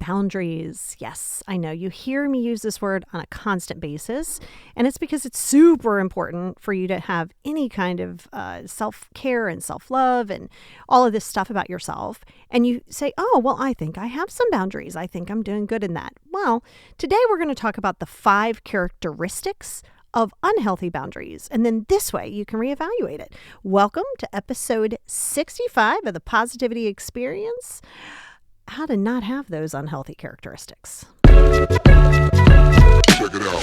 Boundaries. Yes, I know you hear me use this word on a constant basis, and it's because it's super important for you to have any kind of self-care and self-love and all of this stuff about yourself. And you say, oh, well, I think I have some boundaries. I think I'm doing good in that. Well, today we're going to talk about the 5 characteristics of unhealthy boundaries. And then this way you can reevaluate it. Welcome to episode 65 of the Positivity Experience. How to not have those unhealthy characteristics. Check it out.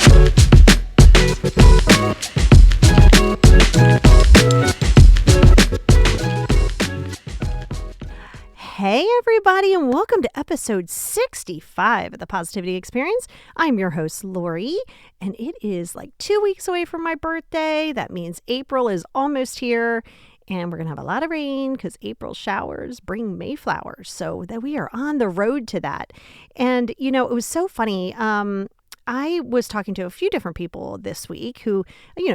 Hey everybody, and welcome to episode 65 of the Positivity Experience. I'm your host, Lori, and it is like 2 weeks away from my birthday. That means April is almost here. And we're going to have a lot of rain because April showers bring May flowers. So that we are on the road to that. And, you know, it was so funny. I was talking to a few different people this week who,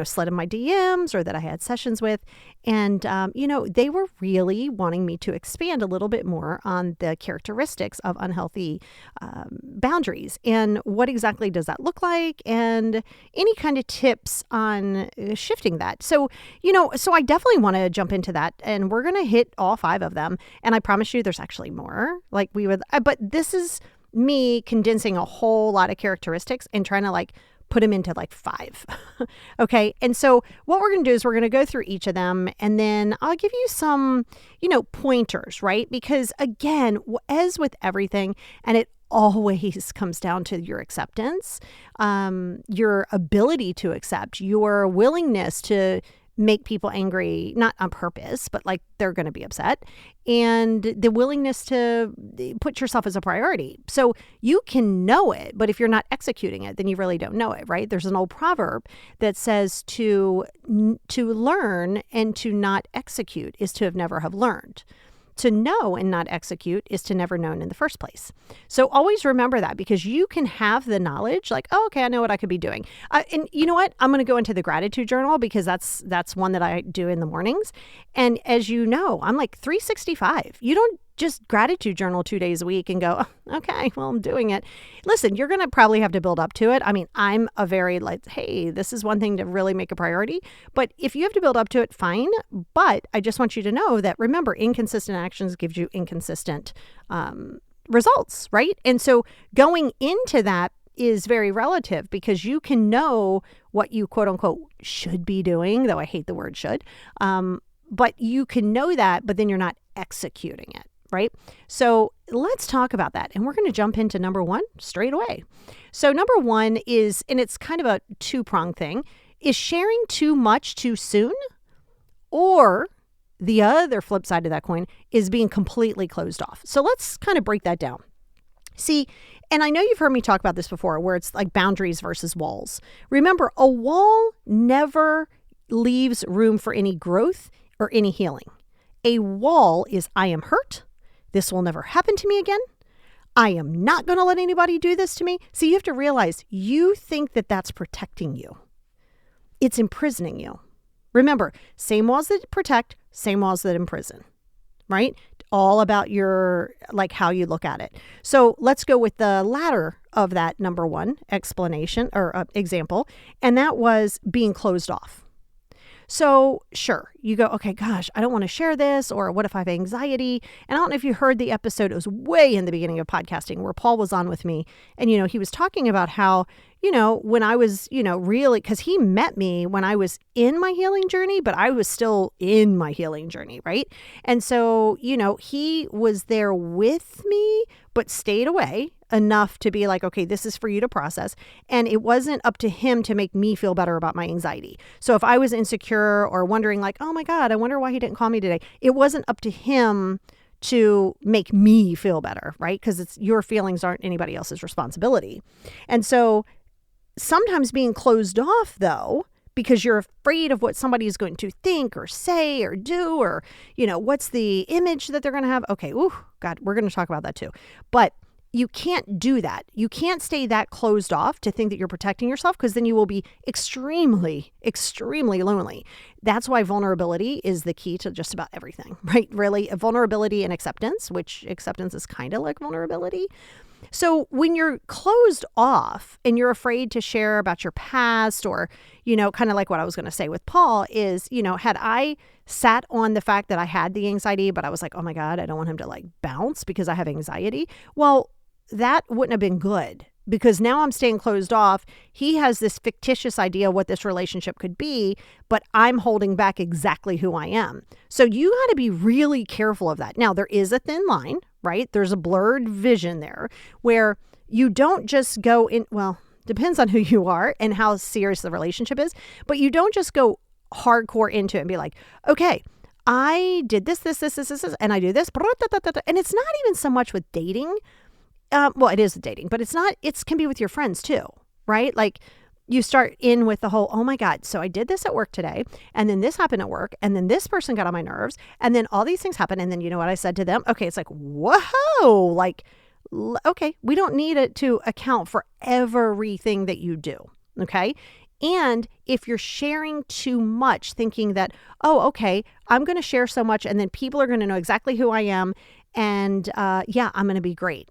slid in my DMs or that I had sessions with. And, they were really wanting me to expand a little bit more on the characteristics of unhealthy boundaries. And what exactly does that look like? And any kind of tips on shifting that. So I definitely want to jump into that. And we're going to hit all 5 of them. And I promise you there's actually more. But this is me condensing a whole lot of characteristics and trying to put them into 5. Okay. And so what we're going to do is we're going to go through each of them, and then I'll give you some, pointers, right? Because again, as with everything, and it always comes down to your acceptance, your ability to accept, your willingness to make people angry, not on purpose, but they're going to be upset, and the willingness to put yourself as a priority. So you can know it, but if you're not executing it, then you really don't know it, right? There's an old proverb that says to learn and to not execute is to never have learned. To know and not execute is to never known in the first place. So always remember that, because you can have the knowledge okay, I know what I could be doing. And you know what? I'm going to go into the gratitude journal because that's one that I do in the mornings. And as you know, I'm 365. You don't just gratitude journal 2 days a week and go, oh, okay, well, I'm doing it. Listen, you're going to probably have to build up to it. I mean, I'm a very hey, this is one thing to really make a priority. But if you have to build up to it, fine. But I just want you to know that, remember, inconsistent actions gives you inconsistent results, right? And so going into that is very relative, because you can know what you quote unquote should be doing, though I hate the word should. But you can know that, but then you're not executing it. Right? So let's talk about that. And we're going to jump into number 1 straight away. So number 1 is, and it's kind of a 2-pronged thing, is sharing too much too soon, or the other flip side of that coin is being completely closed off. So let's kind of break that down. See, and I know you've heard me talk about this before, where it's boundaries versus walls. Remember, a wall never leaves room for any growth or any healing. A wall is, I am hurt. This will never happen to me again. I am not going to let anybody do this to me. So you have to realize you think that that's protecting you. It's imprisoning you. Remember, same walls that protect, same walls that imprison, right? All about your, how you look at it. So let's go with the latter of that number 1 explanation or example. And that was being closed off. So sure, you go, okay, gosh, I don't want to share this, or what if I have anxiety? And I don't know if you heard the episode, it was way in the beginning of podcasting where Paul was on with me. And, he was talking about how, when I was, really, because he met me when I was in my healing journey, but I was still in my healing journey, right? And so, he was there with me, but stayed away enough to be okay, this is for you to process. And it wasn't up to him to make me feel better about my anxiety. So if I was insecure or wondering oh my God, I wonder why he didn't call me today, it wasn't up to him to make me feel better, right? Because it's your feelings aren't anybody else's responsibility. And so sometimes being closed off, though, because you're afraid of what somebody is going to think or say or do, or, what's the image that they're going to have. Okay. Ooh, God, we're going to talk about that too. But you can't do that. You can't stay that closed off to think that you're protecting yourself, because then you will be extremely, extremely lonely. That's why vulnerability is the key to just about everything, right? Really, vulnerability and acceptance, which acceptance is kind of like vulnerability. So when you're closed off and you're afraid to share about your past, or, kind of like what I was going to say with Paul is, had I sat on the fact that I had the anxiety, but I was like, oh my God, I don't want him to like bounce because I have anxiety. Well, that wouldn't have been good, because now I'm staying closed off. He has this fictitious idea of what this relationship could be, but I'm holding back exactly who I am. So you got to be really careful of that. Now, there is a thin line, right? There's a blurred vision there where you don't just go in, well, depends on who you are and how serious the relationship is, but you don't just go hardcore into it and be like, okay, I did this, and I do this, and it's not even so much with dating. Well, it is dating, but it's not, it can be with your friends too, right? Like you start in with the whole, oh my God, so I did this at work today, and then this happened at work, and then this person got on my nerves, and then all these things happen, and then you know what I said to them? Okay, it's like, whoa, like, okay, we don't need it to account for everything that you do, okay? And if you're sharing too much, thinking that, oh, okay, I'm going to share so much, and then people are going to know exactly who I am, and yeah, I'm going to be great.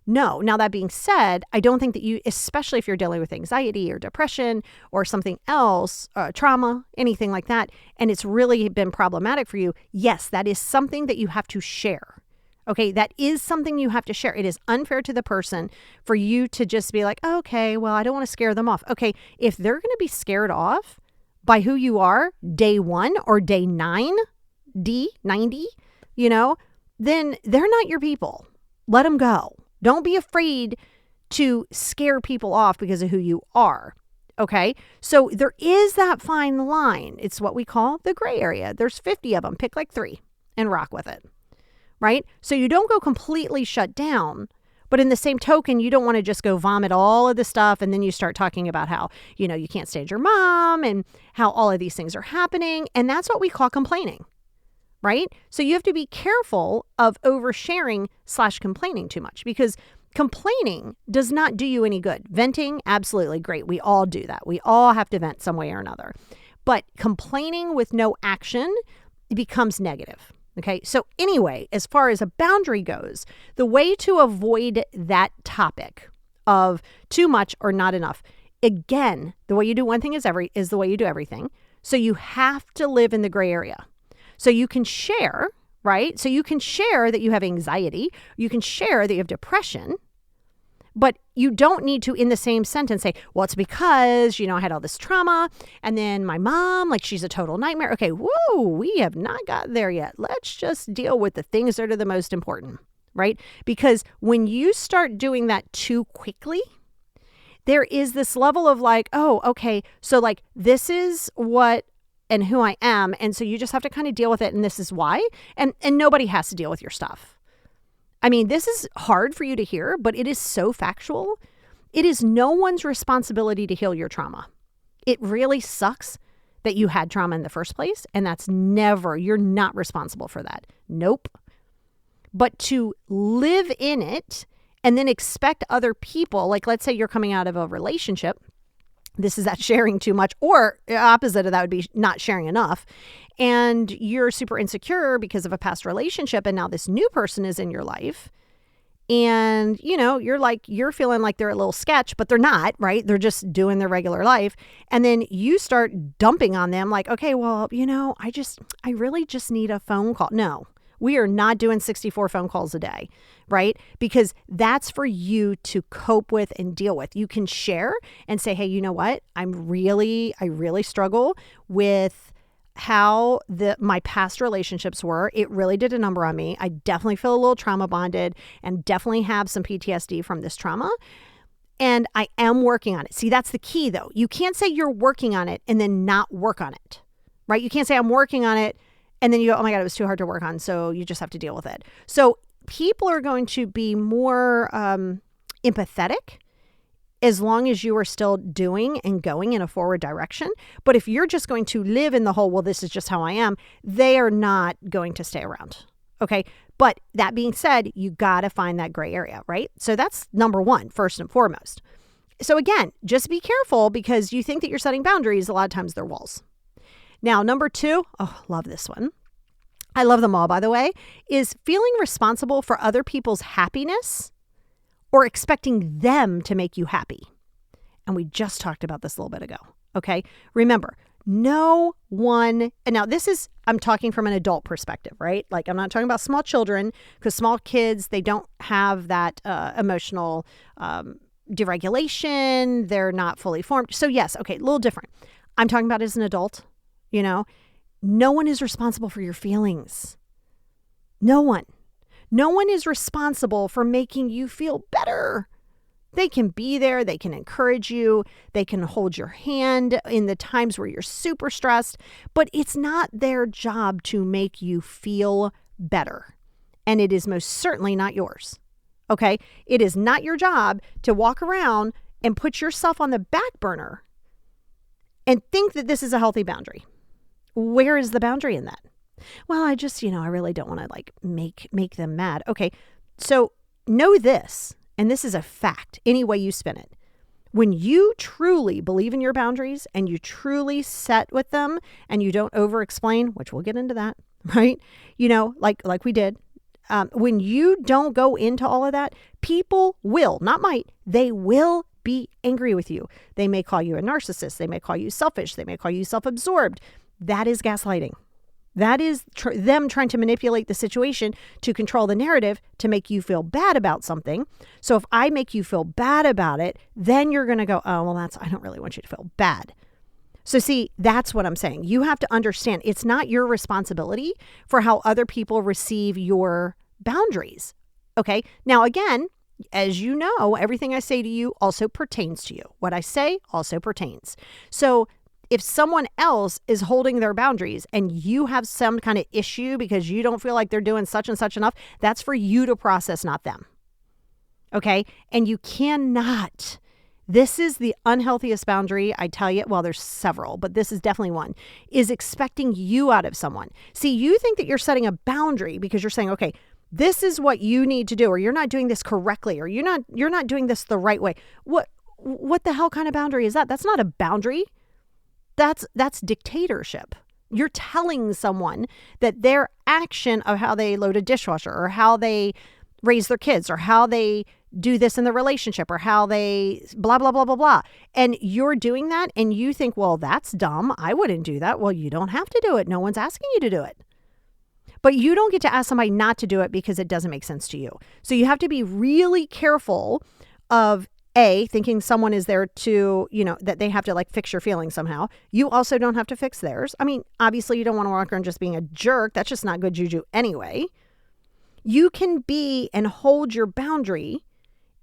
No. Now, that being said, I don't think that you, especially if you're dealing with anxiety or depression or something else, trauma, anything like that, and it's really been problematic for you, yes, that is something that you have to share. Okay, that is something you have to share. It is unfair to the person for you to just be like, okay, well, I don't want to scare them off. Okay, if they're going to be scared off by who you are day 1 or day 90, then they're not your people. Let them go. Don't be afraid to scare people off because of who you are. Okay. So there is that fine line. It's what we call the gray area. There's 50 of them. Pick like 3 and rock with it. Right. So you don't go completely shut down, but in the same token, you don't want to just go vomit all of the stuff. And then you start talking about how, you can't stand your mom and how all of these things are happening. And that's what we call complaining. Right? So you have to be careful of oversharing / complaining too much, because complaining does not do you any good. Venting, absolutely great. We all do that. We all have to vent some way or another. But complaining with no action becomes negative. Okay. So anyway, as far as a boundary goes, the way to avoid that topic of too much or not enough, again, the way you do one thing is the way you do everything. So you have to live in the gray area. So you can share, right? So you can share that you have anxiety. You can share that you have depression, but you don't need to, in the same sentence, say, well, it's because, I had all this trauma, and then my mom, like, she's a total nightmare. Okay, whoa, we have not got there yet. Let's just deal with the things that are the most important, right? Because when you start doing that too quickly, there is this level of like, oh, okay, so like this is what and who I am. And so you just have to kind of deal with it. And this is why. And nobody has to deal with your stuff. I mean, this is hard for you to hear, but it is so factual. It is no one's responsibility to heal your trauma. It really sucks that you had trauma in the first place. And you're not responsible for that. Nope. But to live in it and then expect other people, like let's say you're coming out of a relationship. This is that sharing too much, or opposite of that would be not sharing enough. And you're super insecure because of a past relationship. And now this new person is in your life. And, you're feeling like they're a little sketch, but they're not, right? They're just doing their regular life. And then you start dumping on them like, okay, well, I really just need a phone call. No, we are not doing 64 phone calls a day, right? Because that's for you to cope with and deal with. You can share and say, hey, you know what? I really struggle with how my past relationships were. It really did a number on me. I definitely feel a little trauma bonded and definitely have some PTSD from this trauma. And I am working on it. See, that's the key though. You can't say you're working on it and then not work on it, right? You can't say I'm working on it and then you go, oh my God, it was too hard to work on. So you just have to deal with it. So people are going to be more empathetic as long as you are still doing and going in a forward direction. But if you're just going to live in the whole, well, this is just how I am, they are not going to stay around. Okay. But that being said, you got to find that gray area, right? So that's number 1, first and foremost. So again, just be careful because you think that you're setting boundaries. A lot of times they're walls. Now, number 2, love this one. I love them all, by the way, is feeling responsible for other people's happiness or expecting them to make you happy. And we just talked about this a little bit ago. Okay. Remember, no one, and now I'm talking from an adult perspective, right? Like I'm not talking about small children, because small kids, they don't have that emotional deregulation. They're not fully formed. So yes, okay, a little different. I'm talking about as an adult, no one is responsible for your feelings. No one. No one is responsible for making you feel better. They can be there. They can encourage you. They can hold your hand in the times where you're super stressed, but it's not their job to make you feel better. And it is most certainly not yours. Okay? It is not your job to walk around and put yourself on the back burner and think that this is a healthy boundary. Where is the boundary in that? Well, I just, I really don't want to make them mad. Okay. So know this. And this is a fact, any way you spin it. When you truly believe in your boundaries and you truly set with them and you don't over-explain, which we'll get into that, right? Like we did. When you don't go into all of that, people will, not might, they will be angry with you. They may call you a narcissist. They may call you selfish. They may call you self-absorbed. That is gaslighting. That is them trying to manipulate the situation to control the narrative to make you feel bad about something. So if I make you feel bad about it, then you're going to go, oh, well, I don't really want you to feel bad. So see, that's what I'm saying. You have to understand it's not your responsibility for how other people receive your boundaries. Okay. Now, again, as you know, everything I say to you also pertains to you. What I say also pertains. So if someone else is holding their boundaries and you have some kind of issue because you don't feel like they're doing such and such enough, that's for you to process, not them. Okay? And you cannot. This is the unhealthiest boundary, I tell you. Well, there's several, but this is definitely one, is expecting you out of someone. See, you think that you're setting a boundary because you're saying, okay, this is what you need to do, or you're not doing this correctly, or you're not doing this the right way. What the hell kind of boundary is that? That's not a boundary. That's dictatorship. You're telling someone that their action of how they load a dishwasher or how they raise their kids or how they do this in the relationship or how they blah, blah, blah, blah, blah. And you're doing that and you think, well, that's dumb. I wouldn't do that. Well, you don't have to do it. No one's asking you to do it. But you don't get to ask somebody not to do it because it doesn't make sense to you. So you have to be really careful of thinking someone is there to, that they have to fix your feelings somehow. You also don't have to fix theirs. I mean, obviously you don't want to walk around just being a jerk. That's just not good juju anyway. You can be and hold your boundary,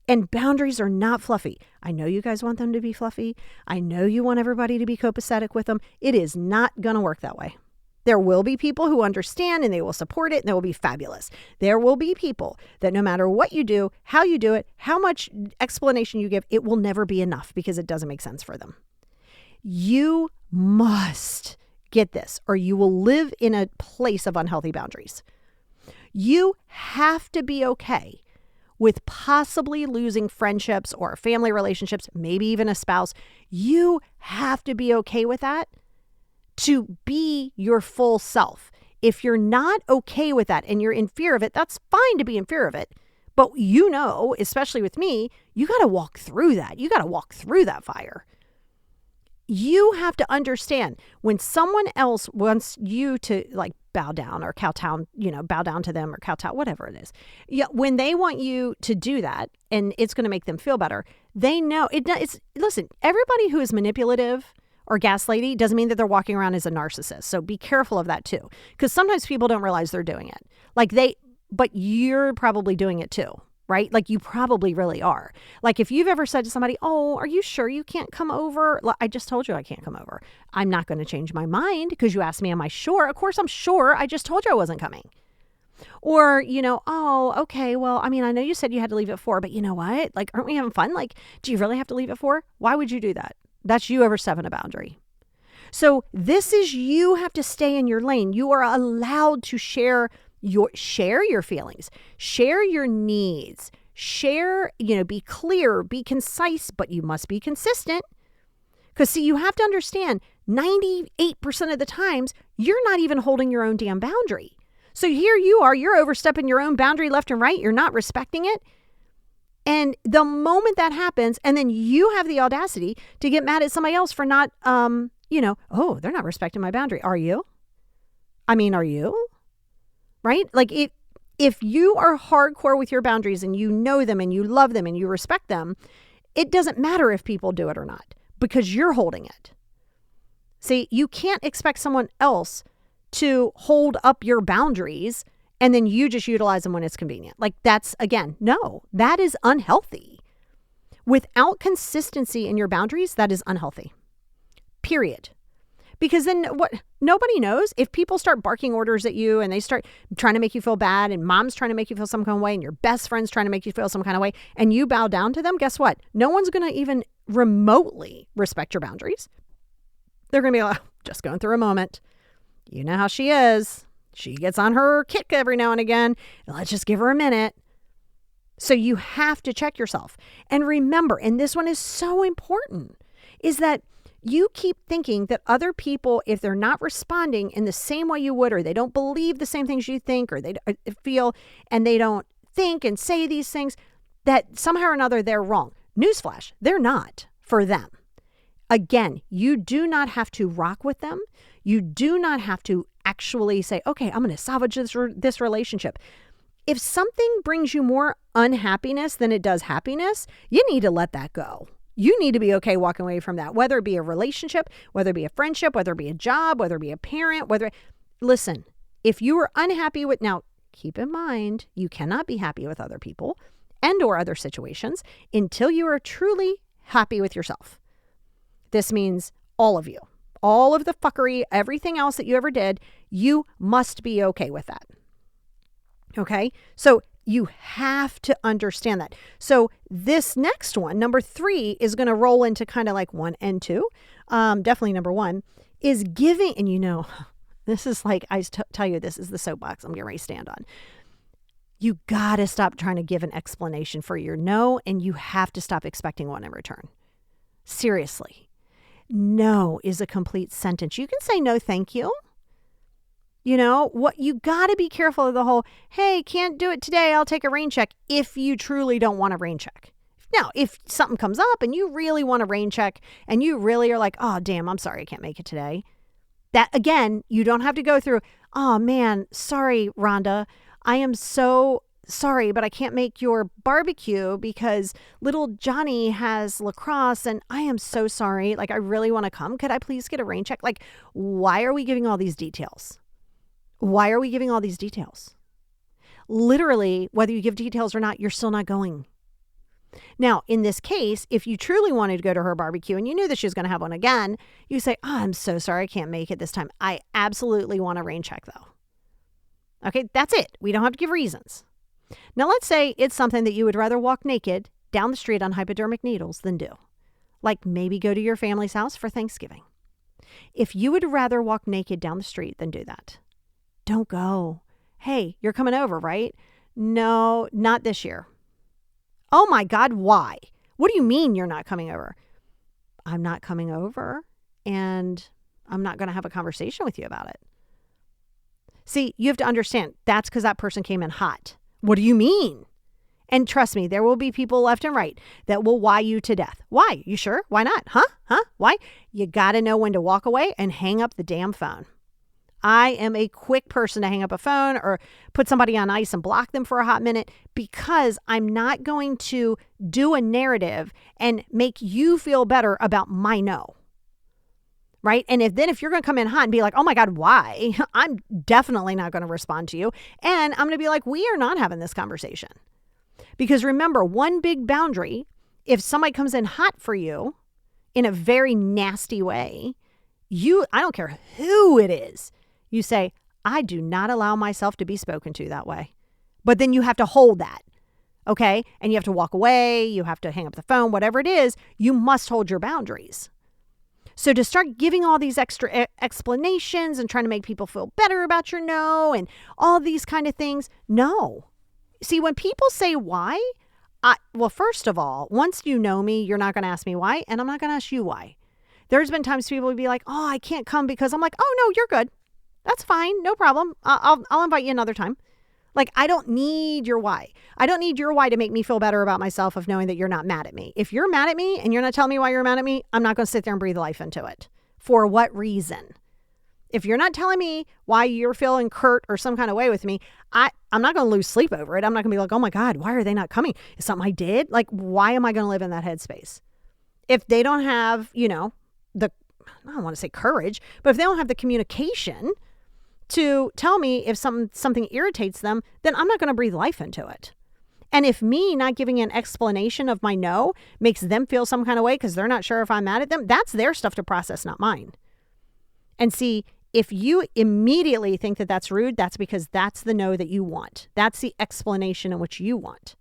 and boundaries are not fluffy. I know you guys want them to be fluffy. I know you want everybody to be copacetic with them. It is not going to work that way. There will be people who understand and they will support it and they will be fabulous. There will be people that no matter what you do, how you do it, how much explanation you give, it will never be enough because it doesn't make sense for them. You must get this or you will live in a place of unhealthy boundaries. You have to be okay with possibly losing friendships or family relationships, maybe even a spouse. You have to be okay with that to be your full self. If you're not okay with that and you're in fear of it, that's fine to be in fear of it. But especially with me, you got to walk through that. You got to walk through that fire. You have to understand when someone else wants you to bow down or kowtow, bow down to them or kowtow, whatever it is. Yeah, when they want you to do that and it's going to make them feel better, they know listen, everybody who is manipulative or gaslighty doesn't mean that they're walking around as a narcissist. So be careful of that too. Because sometimes people don't realize they're doing it. But you're probably doing it too, right? You probably really are. If you've ever said to somebody, oh, are you sure you can't come over? I just told you I can't come over. I'm not going to change my mind because you asked me, am I sure? Of course I'm sure. I just told you I wasn't coming. Or, oh, okay, well, I mean, I know you said you had to leave at 4, but you know what? Aren't we having fun? Do you really have to leave at 4? Why would you do that? That's you overstepping a boundary. So this is, you have to stay in your lane. You are allowed to share your feelings, share your needs, be clear, be concise, but you must be consistent. Because see, you have to understand 98% of the times you're not even holding your own damn boundary. So here you are, you're overstepping your own boundary left and right. You're not respecting it. And the moment that happens, and then you have the audacity to get mad at somebody else for not, oh, they're not respecting my boundary. Are you? Are you? Right? Like if you are hardcore with your boundaries and you know them and you love them and you respect them, it doesn't matter if people do it or not because you're holding it. See, you can't expect someone else to hold up your boundaries and then you just utilize them when it's convenient. Like that's, again, no, that is unhealthy. Without consistency in your boundaries, that is unhealthy. Period. Because then what nobody knows, if people start barking orders at you and they start trying to make you feel bad and mom's trying to make you feel some kind of way and your best friend's trying to make you feel some kind of way and you bow down to them, guess what? No one's going to even remotely respect your boundaries. They're going to be like, just going through a moment. You know how she is. She gets on her kick every now and again. Let's just give her a minute. So you have to check yourself. And remember, and this one is so important, is that you keep thinking that other people, if they're not responding in the same way you would, or they don't believe the same things you think, or they feel, and they don't think and say these things, that somehow or another they're wrong. Newsflash, they're not for them. Again, you do not have to rock with them. You do not have to actually say, okay, I'm going to salvage this relationship. If something brings you more unhappiness than it does happiness, you need to let that go. You need to be okay walking away from that, whether it be a relationship, whether it be a friendship, whether it be a job, whether it be a parent, listen, if you are unhappy with, now keep in mind, you cannot be happy with other people and or other situations until you are truly happy with yourself. This means all of you, all of the fuckery, everything else that you ever did, you must be okay with that. Okay? So you have to understand that. So this next one, number 3, is going to roll into kind of like 1 and 2. Definitely number 1 is giving, and this is like, tell you, this is the soapbox I'm getting ready to stand on. You got to stop trying to give an explanation for your no, and you have to stop expecting one in return. Seriously. No is a complete sentence. You can say no, thank you. What you got to be careful of the whole, hey, can't do it today, I'll take a rain check, if you truly don't want a rain check. Now, if something comes up and you really want a rain check and you really are like, oh, damn, I'm sorry, I can't make it today. That, again, you don't have to go through, oh, man, sorry, Rhonda, I am so sorry, but I can't make your barbecue because little Johnny has lacrosse and I am so sorry. Like, I really want to come. Could I please get a rain check? Like, why are we giving all these details? Why are we giving all these details? Literally, whether you give details or not, you're still not going. Now, in this case, if you truly wanted to go to her barbecue and you knew that she was going to have one again, you say, oh, I'm so sorry, I can't make it this time. I absolutely want a rain check though. Okay, that's it. We don't have to give reasons. Now, let's say it's something that you would rather walk naked down the street on hypodermic needles than do. Like maybe go to your family's house for Thanksgiving. If you would rather walk naked down the street than do that, don't go. Hey, you're coming over, right? No, not this year. Oh my God, why? What do you mean you're not coming over? I'm not coming over and I'm not going to have a conversation with you about it. See, you have to understand that's because that person came in hot. What do you mean? And trust me, there will be people left and right that will why you to death. Why? You sure? Why not? Huh? Why? You got to know when to walk away and hang up the damn phone. I am a quick person to hang up a phone or put somebody on ice and block them for a hot minute because I'm not going to do a narrative and make you feel better about my no. Right? And if you're going to come in hot and be like, oh my God, why? I'm definitely not going to respond to you. And I'm going to be like, we are not having this conversation. Because remember, one big boundary, if somebody comes in hot for you in a very nasty way, I don't care who it is, you say, I do not allow myself to be spoken to that way. But then you have to hold that. Okay? And you have to walk away. You have to hang up the phone, whatever it is, you must hold your boundaries. So to start giving all these extra explanations and trying to make people feel better about your no and all these kind of things, no. See, when people say why, well, first of all, once you know me, you're not going to ask me why, and I'm not going to ask you why. There's been times people would be like, oh, I can't come because I'm like, oh, no, you're good. That's fine. No problem. I'll invite you another time. Like, I don't need your why. I don't need your why to make me feel better about myself of knowing that you're not mad at me. If you're mad at me and you're not telling me why you're mad at me, I'm not going to sit there and breathe life into it. For what reason? If you're not telling me why you're feeling curt or some kind of way with me, I'm not going to lose sleep over it. I'm not going to be like, oh my God, why are they not coming? Is something I did? Like, why am I going to live in that headspace? If they don't have, I don't want to say courage, but if they don't have the communication to tell me if something irritates them, then I'm not going to breathe life into it. And if me not giving an explanation of my no makes them feel some kind of way because they're not sure if I'm mad at them, that's their stuff to process, not mine. And see, if you immediately think that that's rude, that's because that's the no that you want. That's the explanation in which you want.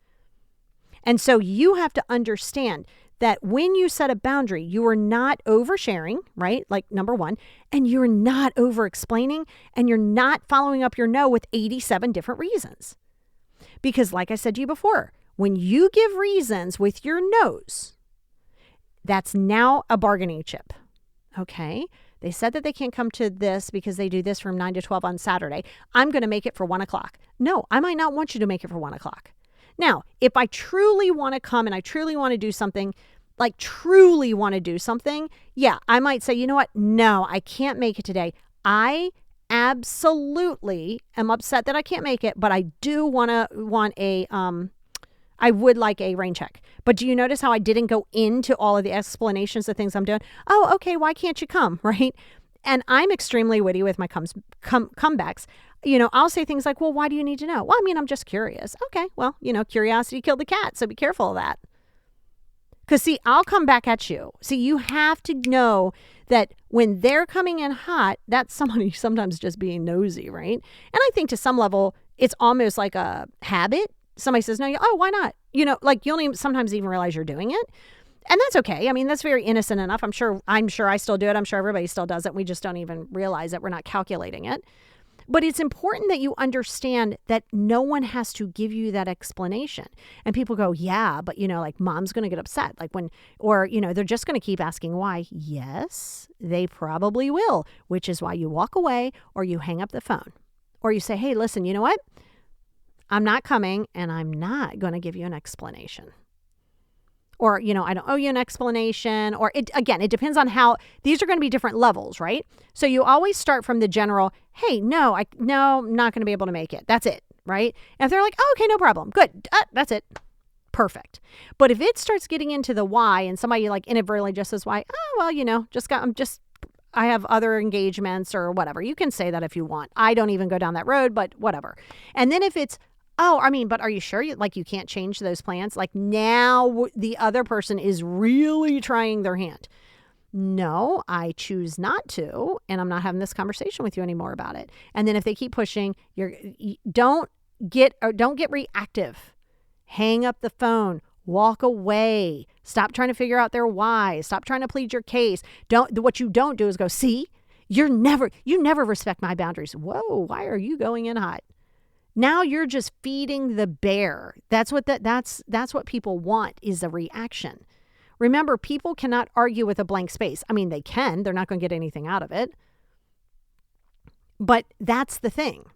And so you have to understand that when you set a boundary, you are not oversharing, right? Like number one, and you're not over explaining, and you're not following up your no with 87 different reasons. Because like I said to you before, when you give reasons with your no's, that's now a bargaining chip. Okay? They said that they can't come to this because they do this from 9 to 12 on Saturday. I'm going to make it for 1 o'clock. No, I might not want you to make it for 1 o'clock. Now, if I truly want to come and I truly want to do something, yeah, I might say, you know what? No, I can't make it today. I absolutely am upset that I can't make it, but I do I would like a rain check. But do you notice how I didn't go into all of the explanations of things I'm doing? Oh, okay, why can't you come, right? And I'm extremely witty with my comebacks. I'll say things like, well, why do you need to know? Well, I'm just curious. Okay, well, curiosity killed the cat, so be careful of that. Because see, I'll come back at you. See, you have to know that when they're coming in hot, that's somebody sometimes just being nosy, right? And I think to some level, it's almost like a habit. Somebody says, no, why not? You don't even sometimes even realize you're doing it. And that's okay. That's very innocent enough. I'm sure I still do it. I'm sure everybody still does it. We just don't even realize it. We're not calculating it. But it's important that you understand that no one has to give you that explanation. And people go, yeah, but mom's going to get upset. They're just going to keep asking why. Yes, they probably will, which is why you walk away or you hang up the phone or you say, hey, listen, you know what? I'm not coming and I'm not going to give you an explanation. Or, I don't owe you an explanation. Or it depends on how, these are going to be different levels, right? So you always start from the general, hey, no, I'm not going to be able to make it. That's it, right? And if they're like, oh, okay, no problem. Good. That's it. Perfect. But if it starts getting into the why and somebody inadvertently just says why, oh, well, I have other engagements or whatever. You can say that if you want. I don't even go down that road, but whatever. And then if it's, but are you sure you can't change those plans? Now the other person is really trying their hand. No, I choose not to, and I'm not having this conversation with you anymore about it. And then if they keep pushing, don't get reactive. Hang up the phone, walk away. Stop trying to figure out their why. Stop trying to plead your case. What you don't do is go, see, you never respect my boundaries. Whoa, why are you going in hot? Now you're just feeding the bear. That's what people want, is a reaction. Remember, people cannot argue with a blank space. They can. They're not going to get anything out of it. But that's the thing.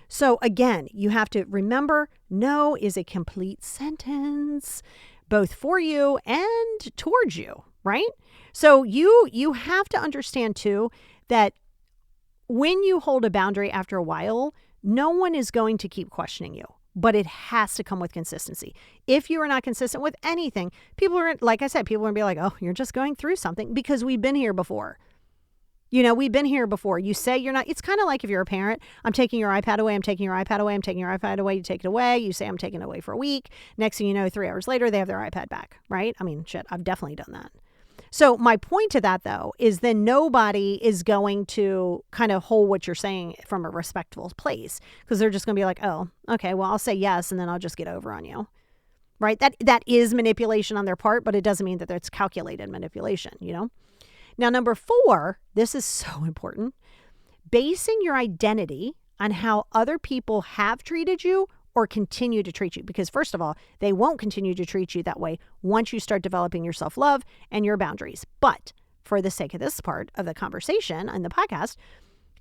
So again, you have to remember, no is a complete sentence, both for you and towards you, right? So you have to understand too that when you hold a boundary after a while, no one is going to keep questioning you, but it has to come with consistency. If you are not consistent with anything, people are going to be like, oh, you're just going through something, because we've been here before. We've been here before. You say you're not. It's kind of like if you're a parent, I'm taking your iPad away. I'm taking your iPad away. I'm taking your iPad away. You take it away. You say I'm taking it away for a week. Next thing you know, 3 hours later, they have their iPad back, right? Shit, I've definitely done that. So my point to that, though, is then nobody is going to kind of hold what you're saying from a respectful place, because they're just going to be like, oh, okay, well, I'll say yes, and then I'll just get over on you, right? That is manipulation on their part, but it doesn't mean that it's calculated manipulation, Now, number 4, this is so important, basing your identity on how other people have treated you or continue to treat you. Because first of all, they won't continue to treat you that way once you start developing your self-love and your boundaries. But for the sake of this part of the conversation and the podcast,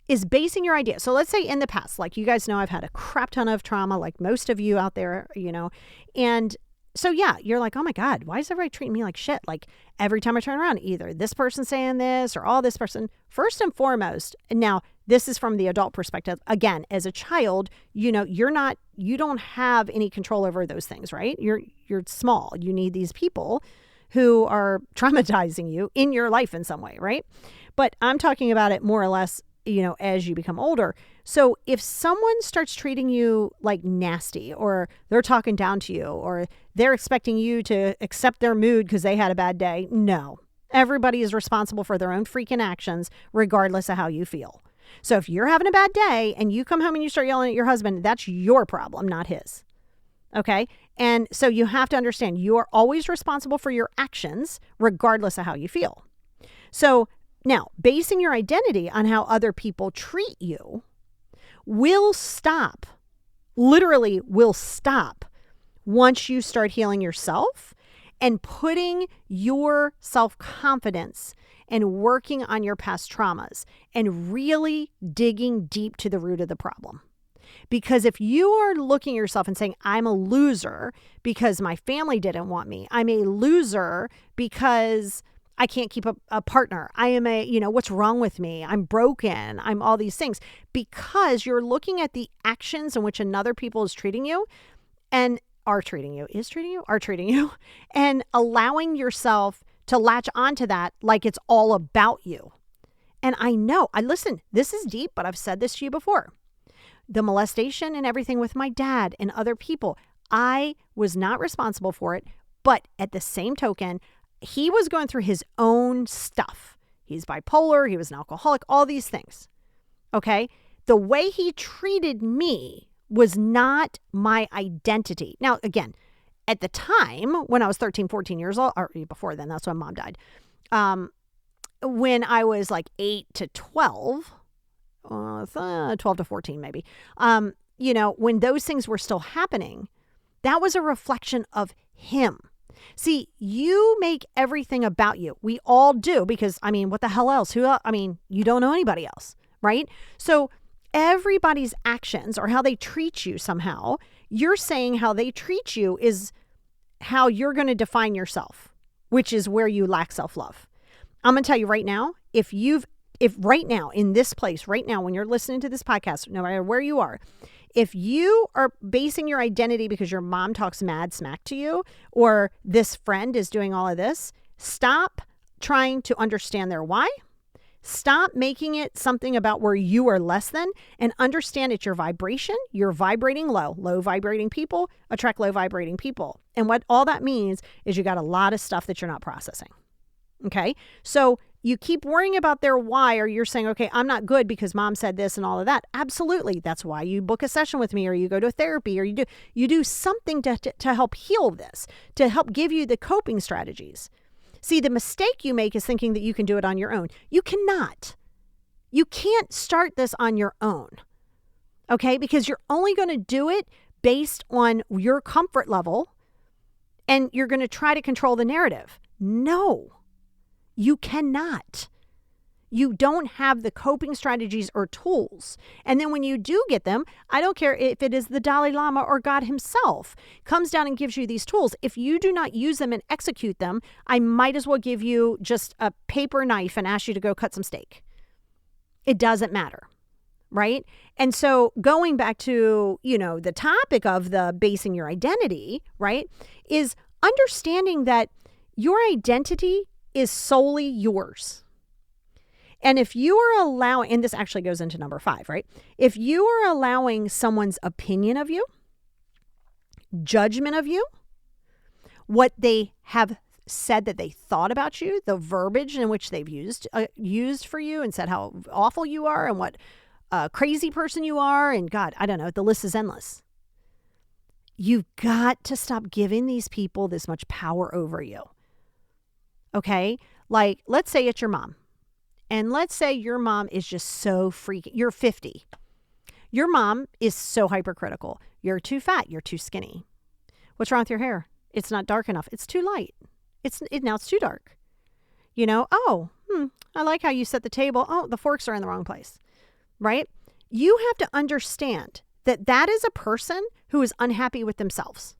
is basing your idea. So let's say in the past, like you guys know, I've had a crap ton of trauma, like most of you out there, and so yeah, you're like, oh my God, why is everybody treating me like shit? Like every time I turn around, either this person saying this or all this person. First and foremost, and now this is from the adult perspective. Again, as a child, you don't have any control over those things, right? You're small. You need these people who are traumatizing you in your life in some way, right? But I'm talking about it more or less, as you become older. So if someone starts treating you like nasty, or they're talking down to you, or they're expecting you to accept their mood because they had a bad day, no. Everybody is responsible for their own freaking actions, regardless of how you feel. So if you're having a bad day and you come home and you start yelling at your husband, that's your problem, not his. Okay? And so you have to understand you are always responsible for your actions, regardless of how you feel. So now, basing your identity on how other people treat you will stop, literally will stop, once you start healing yourself and putting your self-confidence and working on your past traumas and really digging deep to the root of the problem. Because if you are looking at yourself and saying, I'm a loser because my family didn't want me, I'm a loser because I can't keep a partner, I am what's wrong with me? I'm broken. I'm all these things. Because you're looking at the actions in which another people is treating you and are treating you, and allowing yourself to latch onto that like it's all about you. And listen, this is deep, but I've said this to you before. The molestation and everything with my dad and other people, I was not responsible for it. But at the same token, he was going through his own stuff. He's bipolar. He was an alcoholic, all these things. Okay. The way he treated me was not my identity. Now, again, at the time when I was 13, 14 years old, or before then, that's when mom died. When I was like 8 to 12, 12 to 14 maybe, when those things were still happening, that was a reflection of him. See, you make everything about you. We all do, because, what the hell else? You don't know anybody else, right? So everybody's actions or how they treat you somehow, you're saying how they treat you is how you're going to define yourself, which is where you lack self-love. I'm going to tell you right now, if right now in this place, right now, when you're listening to this podcast, no matter where you are, if you are basing your identity because your mom talks mad smack to you, or this friend is doing all of this, stop trying to understand their why. Stop making it something about where you are less than, and understand it's your vibration. You're vibrating low. Low vibrating people attract low vibrating people. And what all that means is you got a lot of stuff that you're not processing. Okay. So you keep worrying about their why, or you're saying, okay, I'm not good because mom said this and all of that. Absolutely. That's why you book a session with me, or you go to therapy, or you do something to help heal this, to help give you the coping strategies. See, the mistake you make is thinking that you can do it on your own. You cannot. You can't start this on your own. Okay? Because you're only going to do it based on your comfort level, and you're going to try to control the narrative. No. You cannot. You don't have the coping strategies or tools. And then when you do get them, I don't care if it is the Dalai Lama or God himself comes down and gives you these tools. If you do not use them and execute them, I might as well give you just a paper knife and ask you to go cut some steak. It doesn't matter, right? And so going back to, the topic of the basing your identity, right, is understanding that your identity is solely yours. And if you are allowing, and this actually goes into number 5, right? If you are allowing someone's opinion of you, judgment of you, what they have said that they thought about you, the verbiage in which they've used for you and said how awful you are and what a crazy person you are, and God, I don't know, the list is endless. You've got to stop giving these people this much power over you. Okay? Like, let's say it's your mom. And let's say your mom is just so freaking, you're 50. Your mom is so hypercritical. You're too fat. You're too skinny. What's wrong with your hair? It's not dark enough. It's too light. Now it's too dark. I like how you set the table. Oh, the forks are in the wrong place. right? You have to understand that that is a person who is unhappy with themselves.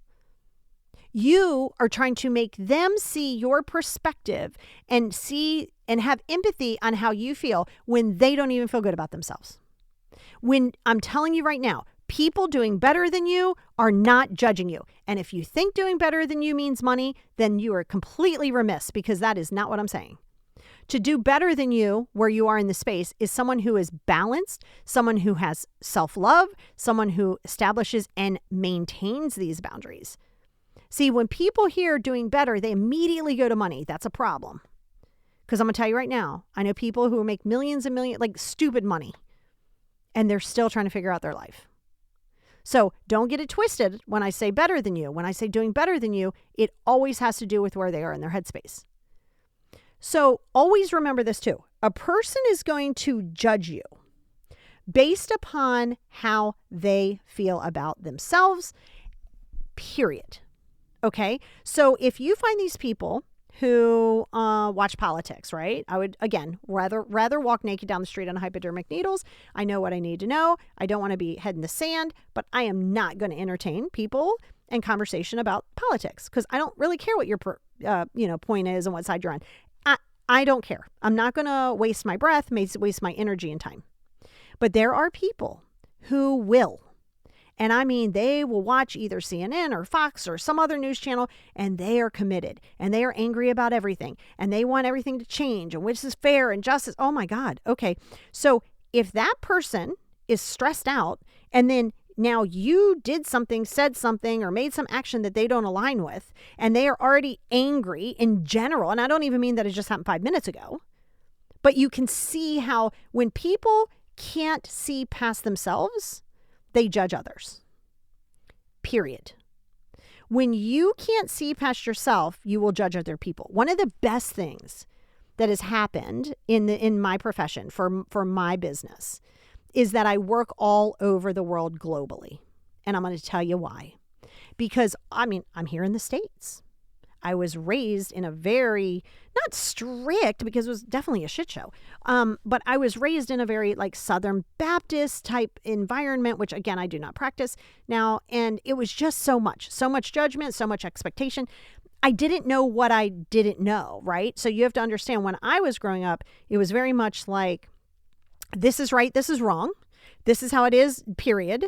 You are trying to make them see your perspective and see and have empathy on how you feel when they don't even feel good about themselves. When I'm telling you right now, people doing better than you are not judging you. And if you think doing better than you means money, then you are completely remiss, because that is not what I'm saying. To do better than you where you are in the space is someone who is balanced, someone who has self-love, someone who establishes and maintains these boundaries. See, when people hear doing better, they immediately go to money. That's a problem. Because I'm going to tell you right now, I know people who make millions and millions, like stupid money, and they're still trying to figure out their life. So don't get it twisted when I say better than you. When I say doing better than you, it always has to do with where they are in their headspace. So always remember this too. A person is going to judge you based upon how they feel about themselves, period. Okay? So if you find these people who watch politics, right? I would, again, rather walk naked down the street on hypodermic needles. I know what I need to know. I don't want to be head in the sand, but I am not going to entertain people and conversation about politics, because I don't really care what your point is and what side you're on. I don't care. I'm not going to waste my breath, waste my energy and time. But there are people who will. And I mean, they will watch either CNN or Fox or some other news channel, and they are committed, and they are angry about everything, and they want everything to change, and which is fair and justice. Oh my God. Okay. So if that person is stressed out, and then now you did something, said something, or made some action that they don't align with, and they are already angry in general, and I don't even mean that it just happened 5 minutes ago, but you can see how when people can't see past themselves, they judge others. Period. When you can't see past yourself, you will judge other people. One of the best things that has happened in my profession for my business is that I work all over the world globally. And I'm going to tell you why. Because, I mean, I'm here in the States. I was raised in a very, not strict, because it was definitely a shit show, but I was raised in a very like Southern Baptist type environment, which again, I do not practice now. And it was just so much judgment, so much expectation. I didn't know what I didn't know, right? So you have to understand, when I was growing up, it was very much like, this is right, this is wrong, this is how it is, period.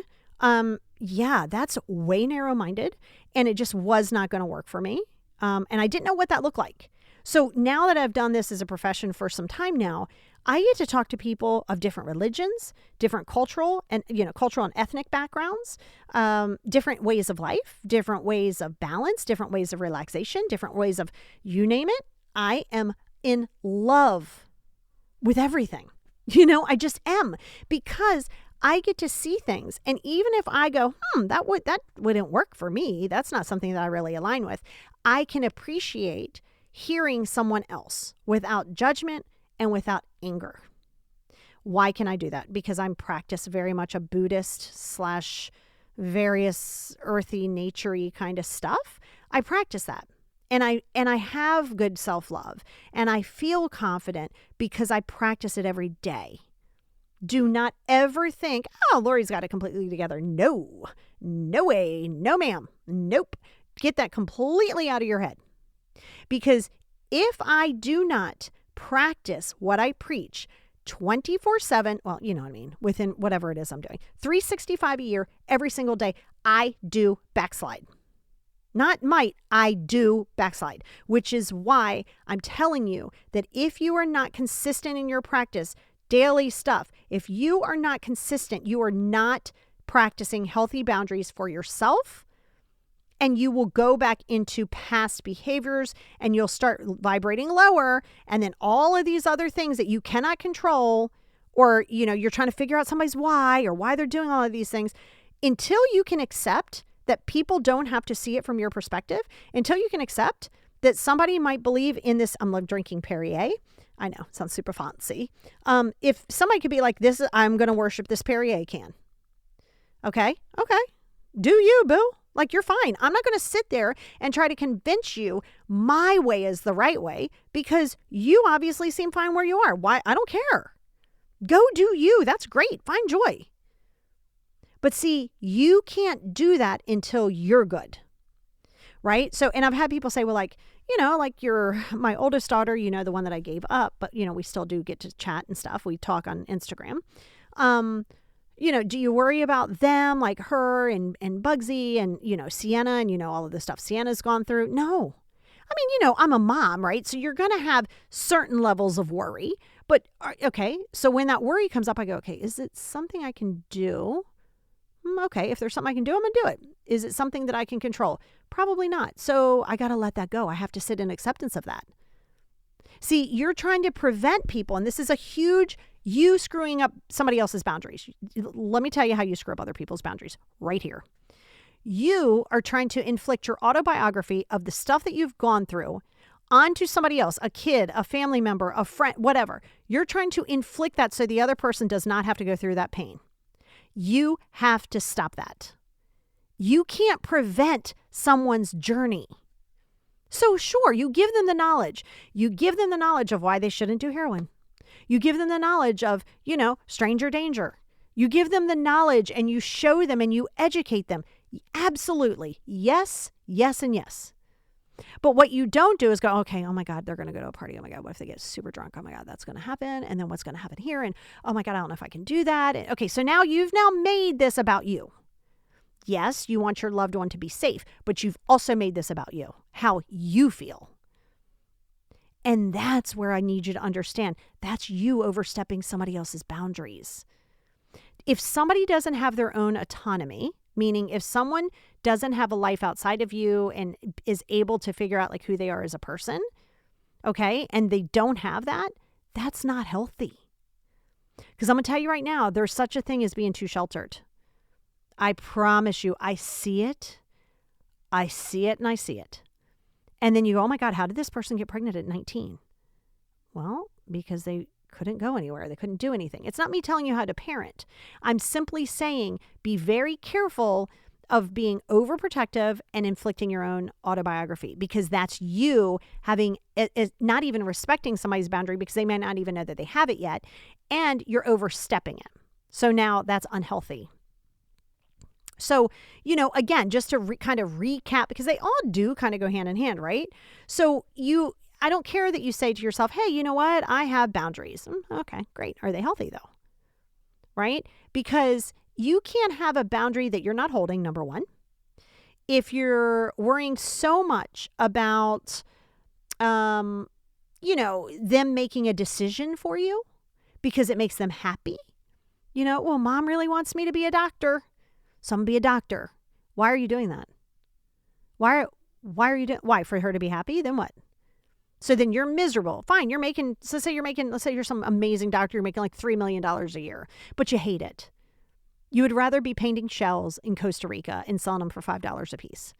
Yeah, that's way narrow-minded, and it just was not going to work for me. And I didn't know what that looked like. So now that I've done this as a profession for some time now, I get to talk to people of different religions, different cultural and ethnic backgrounds, different ways of life, different ways of balance, different ways of relaxation, different ways of, you name it. I am in love with everything. I just am, because I get to see things. And even if I go, that wouldn't work for me, that's not something that I really align with, I can appreciate hearing someone else without judgment and without anger. Why can I do that? Because I'm practice very much a Buddhist / various earthy, naturey kind of stuff. I practice that. And I have good self-love, and I feel confident because I practice it every day. Do not ever think, oh, Lori's got it completely together. No way. No, ma'am. Nope. Get that completely out of your head. Because if I do not practice what I preach 24/7, well, you know what I mean, within whatever it is I'm doing, 365 a year, every single day, I do backslide. Not might, I do backslide, which is why I'm telling you that if you are not consistent in your practice, daily stuff, if you are not consistent, you are not practicing healthy boundaries for yourself, and you will go back into past behaviors, and you'll start vibrating lower, and then all of these other things that you cannot control, or you're trying to figure out somebody's why or why they're doing all of these things, until you can accept that people don't have to see it from your perspective, until you can accept that somebody might believe in this. I'm drinking Perrier. I know, sounds super fancy. If somebody could be like, I'm going to worship this Perrier can. Okay. Do you, boo? Like, you're fine. I'm not going to sit there and try to convince you my way is the right way, because you obviously seem fine where you are. Why? I don't care. Go do you. That's great. Find joy. But see, you can't do that until you're good. Right? So, and I've had people say, well, like, like my oldest daughter, the one that I gave up, but we still do get to chat and stuff. We talk on Instagram. Do you worry about them, like her and Bugsy and, Sienna and, all of the stuff Sienna's gone through? No. I mean, I'm a mom, right? So you're going to have certain levels of worry. But, okay, so when that worry comes up, I go, okay, is it something I can do? Okay, if there's something I can do, I'm going to do it. Is it something that I can control? Probably not. So I got to let that go. I have to sit in acceptance of that. See, you're trying to prevent people, and this is a huge, you screwing up somebody else's boundaries. Let me tell you how you screw up other people's boundaries right here. You are trying to inflict your autobiography of the stuff that you've gone through onto somebody else, a kid, a family member, a friend, whatever. You're trying to inflict that so the other person does not have to go through that pain. You have to stop that. You can't prevent someone's journey. So sure, you give them the knowledge. You give them the knowledge of why they shouldn't do heroin. You give them the knowledge of, stranger danger. You give them the knowledge and you show them and you educate them. Absolutely. Yes, yes, and yes. But what you don't do is go, okay, oh my God, they're going to go to a party. Oh my God, what if they get super drunk? Oh my God, that's going to happen. And then what's going to happen here? And oh my God, I don't know if I can do that. And, okay, so now you've made this about you. Yes, you want your loved one to be safe, but you've also made this about you, how you feel. And that's where I need you to understand. That's you overstepping somebody else's boundaries. If somebody doesn't have their own autonomy, meaning if someone doesn't have a life outside of you and is able to figure out like who they are as a person, okay, and they don't have that, that's not healthy. Because I'm going to tell you right now, there's such a thing as being too sheltered. I promise you, I see it. I see it and I see it. And then you go, oh my God, how did this person get pregnant at 19? Well, because they couldn't go anywhere. They couldn't do anything. It's not me telling you how to parent. I'm simply saying be very careful of being overprotective and inflicting your own autobiography, because that's you having not even respecting somebody's boundary because they may not even know that they have it yet, and you're overstepping it. So now that's unhealthy. So, again, just to kind of recap, because they all do kind of go hand in hand, right? So I don't care that you say to yourself, hey, you know what? I have boundaries. Okay, great. Are they healthy though? Right? Because you can't have a boundary that you're not holding, number one. If you're worrying so much about, them making a decision for you because it makes them happy. Well, mom really wants me to be a doctor, so I'm going to be a doctor. Why are you doing that? Why are you doing? Why? For her to be happy? Then what? So then you're miserable. Fine. Let's say you're some amazing doctor. You're making like $3 million a year, but you hate it. You would rather be painting shells in Costa Rica and selling them for $5 a piece.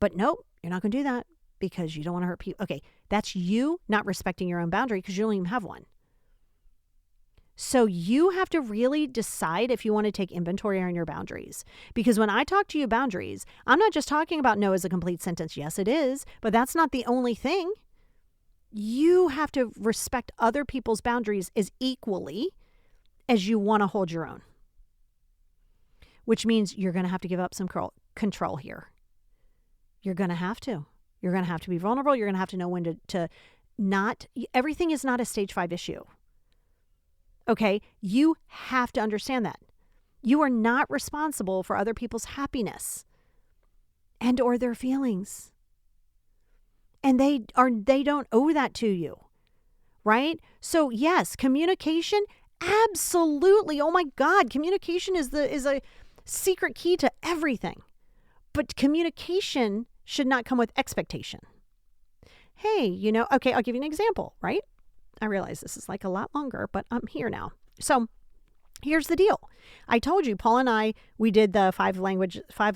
But nope, you're not going to do that because you don't want to hurt people. Okay. That's you not respecting your own boundary because you don't even have one. So you have to really decide if you want to take inventory on your boundaries. Because when I talk to you boundaries, I'm not just talking about no as a complete sentence. Yes, it is, but that's not the only thing. You have to respect other people's boundaries as equally as you want to hold your own. Which means you're going to have to give up some control here. You're going to have to. You're going to have to be vulnerable. You're going to have to know when to not. Everything is not a stage 5 issue. Okay? You have to understand that. You are not responsible for other people's happiness and or their feelings. And they don't owe that to you, right? So yes, communication, absolutely. Oh my God, communication is a secret key to everything. But communication should not come with expectation. Hey, okay, I'll give you an example, right? I realize this is like a lot longer, but I'm here now. So here's the deal. I told you, Paul and I, we did the 5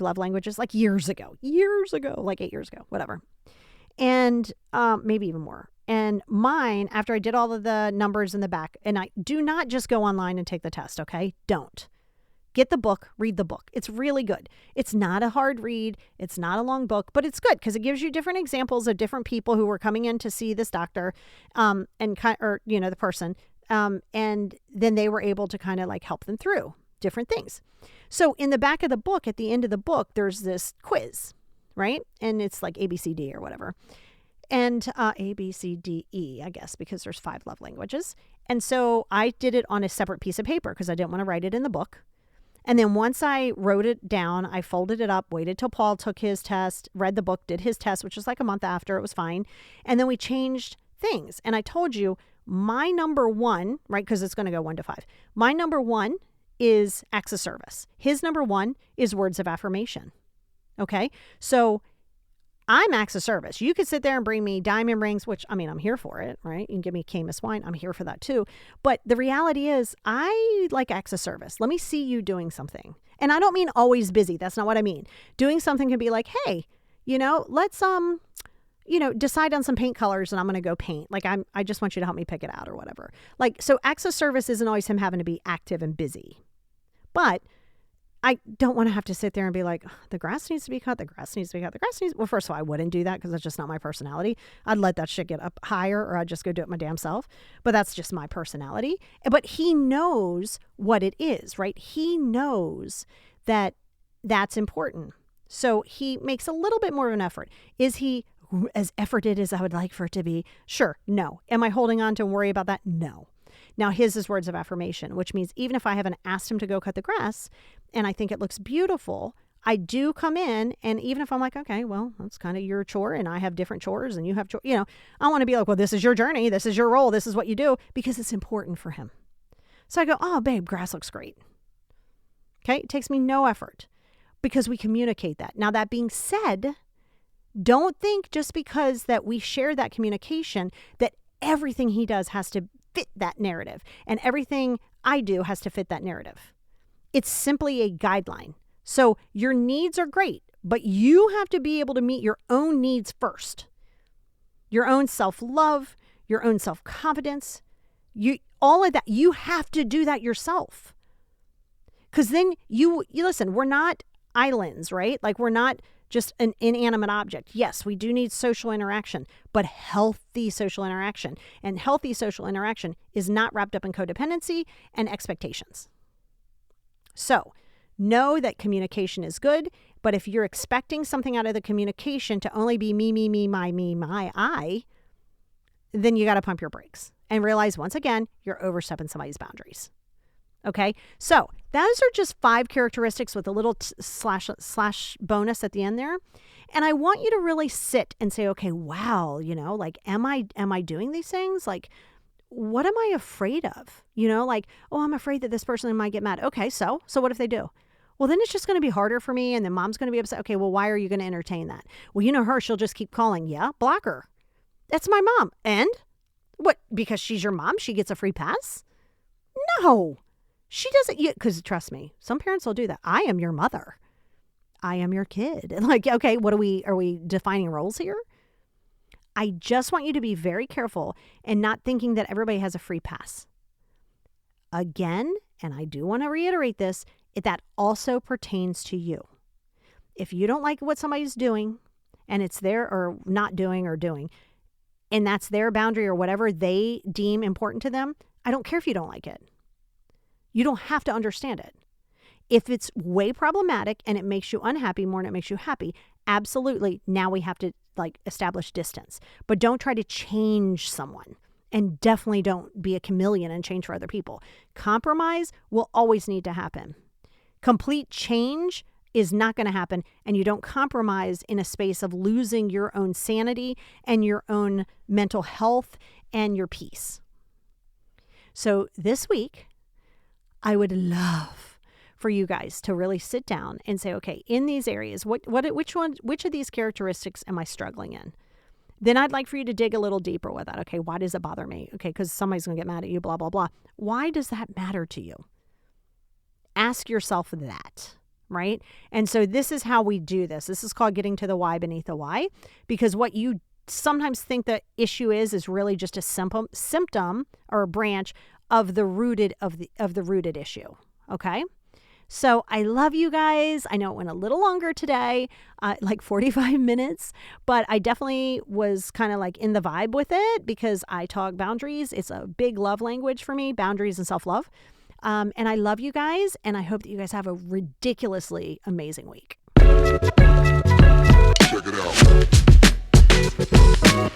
love languages like years ago, like 8 years ago, whatever. And maybe even more. And mine, after I did all of the numbers in the back, and I do not just go online and take the test, okay? Don't. Get the book, read the book. It's really good. It's not a hard read. It's not a long book, but it's good because it gives you different examples of different people who were coming in to see this doctor, the person, And then they were able to kind of like help them through different things. So in the back of the book, at the end of the book, there's this quiz, right? And it's like ABCD or whatever. And ABCDE, I guess, because there's 5 love languages. And so I did it on a separate piece of paper because I didn't want to write it in the book. And then once I wrote it down, I folded it up, waited till Paul took his test, read the book, did his test, which was like a month after. It was fine. And then we changed things. And I told you my number 1, right, because it's going to go 1 to 5. My number 1 is acts of service. His number 1 is words of affirmation. Okay? So I'm acts of service. You could sit there and bring me diamond rings, which, I mean, I'm here for it, right? You can give me Camus wine. I'm here for that too. But the reality is I like acts of service. Let me see you doing something. And I don't mean always busy. That's not what I mean. Doing something can be like, hey, let's, decide on some paint colors and I'm going to go paint. Like I just want you to help me pick it out or whatever. Like, so acts of service isn't always him having to be active and busy. But I don't want to have to sit there and be like, the grass needs to be cut. The grass needs to be cut. Well, first of all, I wouldn't do that because that's just not my personality. I'd let that shit get up higher or I'd just go do it my damn self. But that's just my personality. But he knows what it is, right? He knows that that's important. So he makes a little bit more of an effort. Is he as efforted as I would like for it to be? Sure. No. Am I holding on to worry about that? No. Now, his is words of affirmation, which means even if I haven't asked him to go cut the grass and I think it looks beautiful, I do come in, and even if I'm like, okay, well, that's kind of your chore and I have different chores and you have, I want to be like, well, this is your journey. This is your role. This is what you do because it's important for him. So I go, oh, babe, grass looks great. Okay. It takes me no effort because we communicate that. Now, that being said, don't think just because that we share that communication that everything he does has to fit that narrative and everything I do has to fit that narrative. It's simply a guideline. So your needs are great, but you have to be able to meet your own needs first. Your own self-love, your own self-confidence, all of that, you have to do that yourself. Because then you listen, we're not islands, right? Like we're not just an inanimate object. Yes, we do need social interaction, but healthy social interaction. And healthy social interaction is not wrapped up in codependency and expectations. So know that communication is good, but if you're expecting something out of the communication to only be me, my, I, then you got to pump your brakes and realize once again, you're overstepping somebody's boundaries. Okay, so those are just 5 characteristics with a little slash bonus at the end there. And I want you to really sit and say, okay, wow, like, am I doing these things? Like, what am I afraid of? Like, oh, I'm afraid that this person might get mad. Okay, so what if they do? Well, then it's just going to be harder for me and then mom's going to be upset. Okay, well, why are you going to entertain that? Well, her, she'll just keep calling. Yeah, block her. That's my mom. And what? Because she's your mom, she gets a free pass? No. She doesn't, because trust me, some parents will do that. I am your mother. I am your kid. And like, okay, are we defining roles here? I just want you to be very careful and not thinking that everybody has a free pass. Again, and I do want to reiterate this, that also pertains to you. If you don't like what somebody's doing and it's their, or not doing or doing, and that's their boundary or whatever they deem important to them, I don't care if you don't like it. You don't have to understand it. If it's way problematic and it makes you unhappy more than it makes you happy, absolutely, now we have to establish distance. But don't try to change someone. And definitely don't be a chameleon and change for other people. Compromise will always need to happen. Complete change is not going to happen, and you don't compromise in a space of losing your own sanity and your own mental health and your peace. So this week, I would love for you guys to really sit down and say, okay, in these areas, which of these characteristics am I struggling in? Then I'd like for you to dig a little deeper with that. Okay, why does it bother me? Okay, because somebody's going to get mad at you, blah, blah, blah. Why does that matter to you? Ask yourself that, right? And so this is how we do this. This is called getting to the why beneath the why, because what you sometimes think the issue is really just a symptom or a branch of the rooted issue. Okay. So I love you guys. I know it went a little longer today, like 45 minutes, but I definitely was kind of like in the vibe with it because I talk boundaries. It's a big love language for me, boundaries and self-love. And I love you guys, and I hope that you guys have a ridiculously amazing week. Check it out.